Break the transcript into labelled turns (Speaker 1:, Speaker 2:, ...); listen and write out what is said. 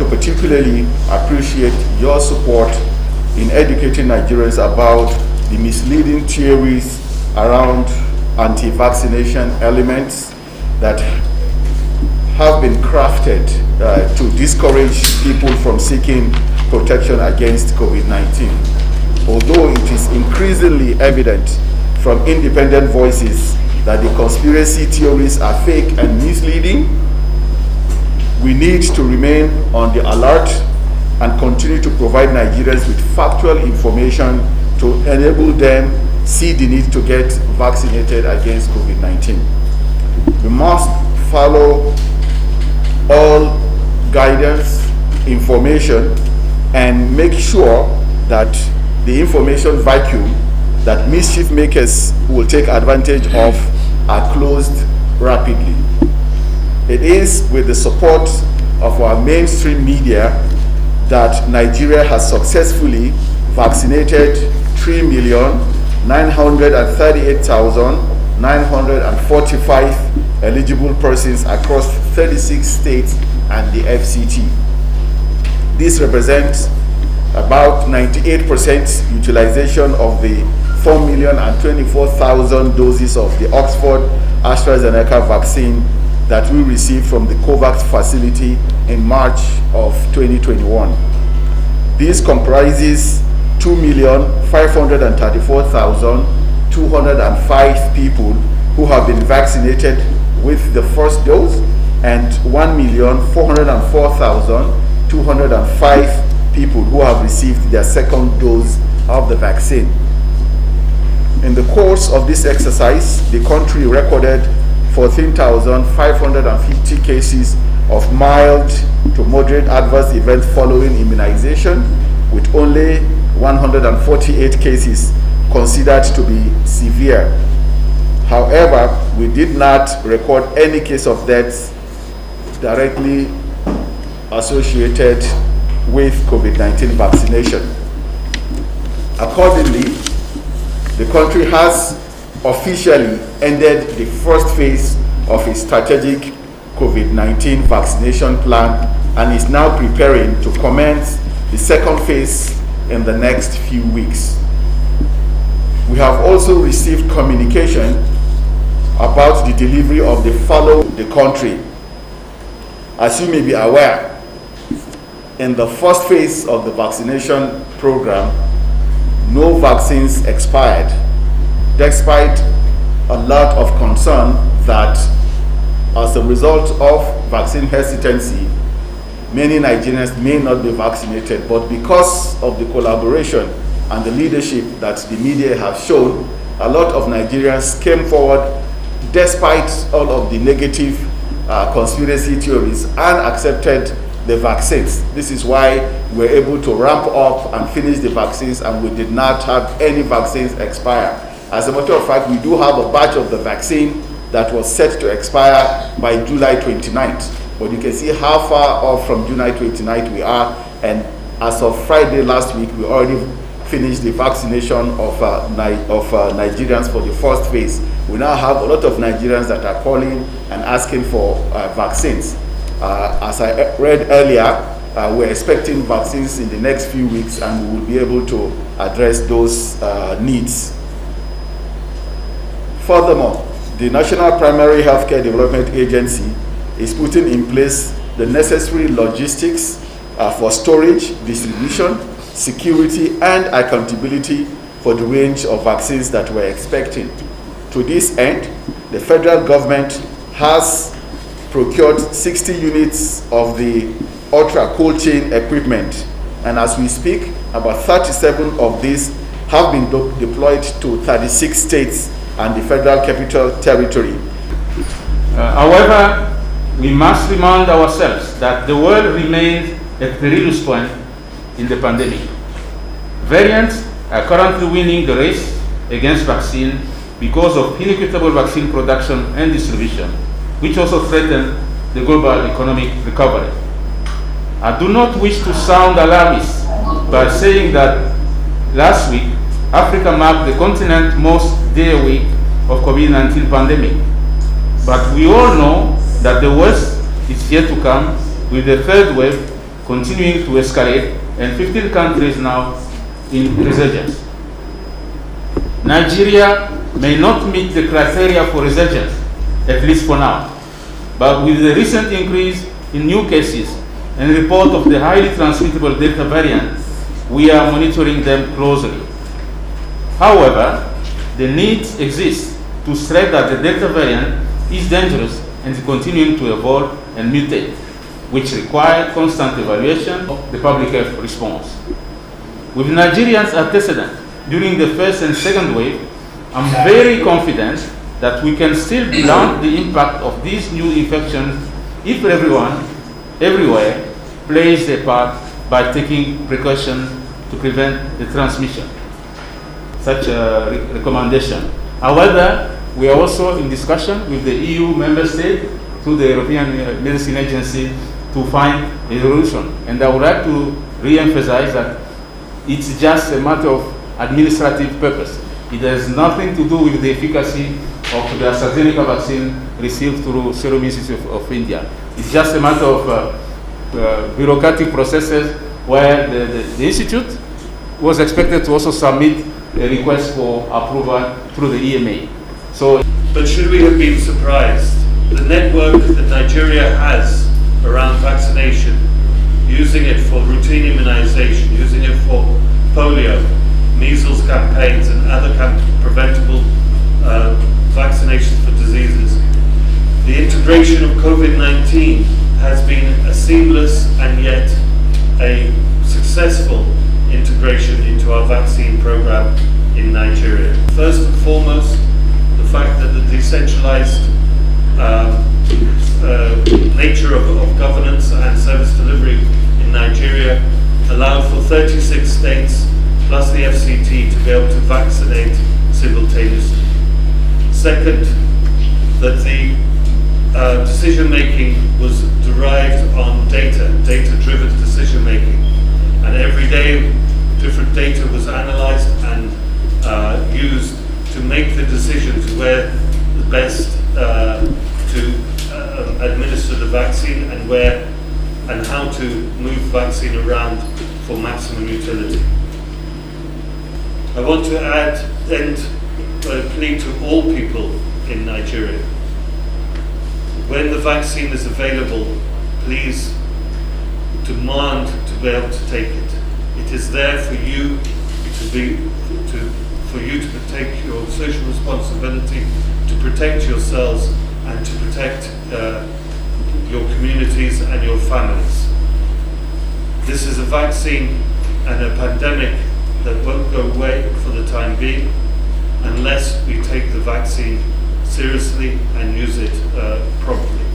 Speaker 1: to particularly appreciate your support in educating Nigerians about the misleading theories around anti-vaccination elements that have been crafted to discourage people from seeking protection against COVID-19. Although it is increasingly evident from independent voices that the conspiracy theories are fake and misleading, we need to remain on the alert and continue to provide Nigerians with factual information to enable them see the need to get vaccinated against COVID-19. We must follow all guidance, information, and make sure that the information vacuum that mischief makers will take advantage of are closed rapidly. It is with the support of our mainstream media that Nigeria has successfully vaccinated 3,938,945 eligible persons across 36 states and the FCT. This represents about 98% utilization of the 4,024,000 doses of the Oxford AstraZeneca vaccine that we received from the COVAX facility in March of 2021. This comprises 2,534,205 people who have been vaccinated with the first dose and 1,404,205 people who have received their second dose of the vaccine. In the course of this exercise, the country recorded 14,550 cases of mild to moderate adverse events following immunization, with only 148 cases considered to be severe. However, we did not record any case of deaths directly associated with COVID-19 vaccination. Accordingly, the country has officially ended the first phase of its strategic COVID-19 vaccination plan and is now preparing to commence the second phase in the next few weeks. We have also received communication about the delivery of the follow the country. As you may be aware, in the first phase of the vaccination program, no vaccines expired, despite a lot of concern that as a result of vaccine hesitancy, many Nigerians may not be vaccinated. But because of the collaboration and the leadership that the media have shown, a lot of Nigerians came forward despite all of the negative conspiracy theories and accepted the vaccines. This is why we're able to ramp up and finish the vaccines, and we did not have any vaccines expire. As a matter of fact, we do have a batch of the vaccine that was set to expire by July 29th. But you can see how far off from July 29th we are, and as of Friday last week, we already finished the vaccination of Nigerians for the first phase. We now have a lot of Nigerians that are calling and asking for vaccines. As I read earlier, we're expecting vaccines in the next few weeks, and we will be able to address those needs. Furthermore, the National Primary Healthcare Development Agency is putting in place the necessary logistics for storage, distribution, security, and accountability for the range of vaccines that we're expecting. To this end, the federal government has procured 60 units of the ultra cold chain equipment, and as we speak, about 37 of these have been deployed to 36 states and the Federal Capital Territory.
Speaker 2: However, we must remind ourselves that the world remains at perilous point in the pandemic. Variants are currently winning the race against vaccine because of inequitable vaccine production and distribution, which also threaten the global economic recovery. I do not wish to sound alarmist by saying that last week, Africa marked the continent's most dire week of COVID-19 pandemic. But we all know that the worst is yet to come, with the third wave continuing to escalate, and 15 countries now in resurgence. Nigeria may not meet the criteria for resurgence, at least for now, but with the recent increase in new cases and report of the highly transmittable Delta variant, we are monitoring them closely. However, the need exists to stress that the Delta variant is dangerous and is continuing to evolve and mutate, which require constant evaluation of the public health response. With Nigerians' antecedent during the first and second wave, I'm very confident that we can still blunt the impact of these new infections if everyone, everywhere, plays their part by taking precautions to prevent the transmission. Such a recommendation. However, we are also in discussion with the EU member state through the European Medicine Agency to find a solution. And I would like to re-emphasize that it's just a matter of administrative purpose. It has nothing to do with the efficacy of the AstraZeneca vaccine received through Serum Institute of India. It's just a matter of bureaucratic processes where the institute was expected to also submit a request for approval through the EMA.
Speaker 3: But should we have been surprised? The network that Nigeria has around vaccination, using it for routine immunization, using it for polio, measles campaigns and other preventable vaccinations for diseases. The integration of COVID-19 has been a seamless and yet a successful integration into our vaccine program in Nigeria. First and foremost, the fact that the decentralized nature of governance and service delivery in Nigeria allowed for 36 states plus the FCT to be able to vaccinate simultaneously. Second, that the decision-making was derived on data-driven decision-making, and every day different data was analyzed and used to make the decisions where the best to administer the vaccine and where and how to move vaccine around for maximum utility. I want to end a plea to all people in Nigeria. When the vaccine is available, please demand to be able to take it. It is there for you to take your social responsibility, to protect yourselves and to protect your communities and your families. This is a vaccine and a pandemic that won't go away for the time being unless we take the vaccine seriously and use it properly.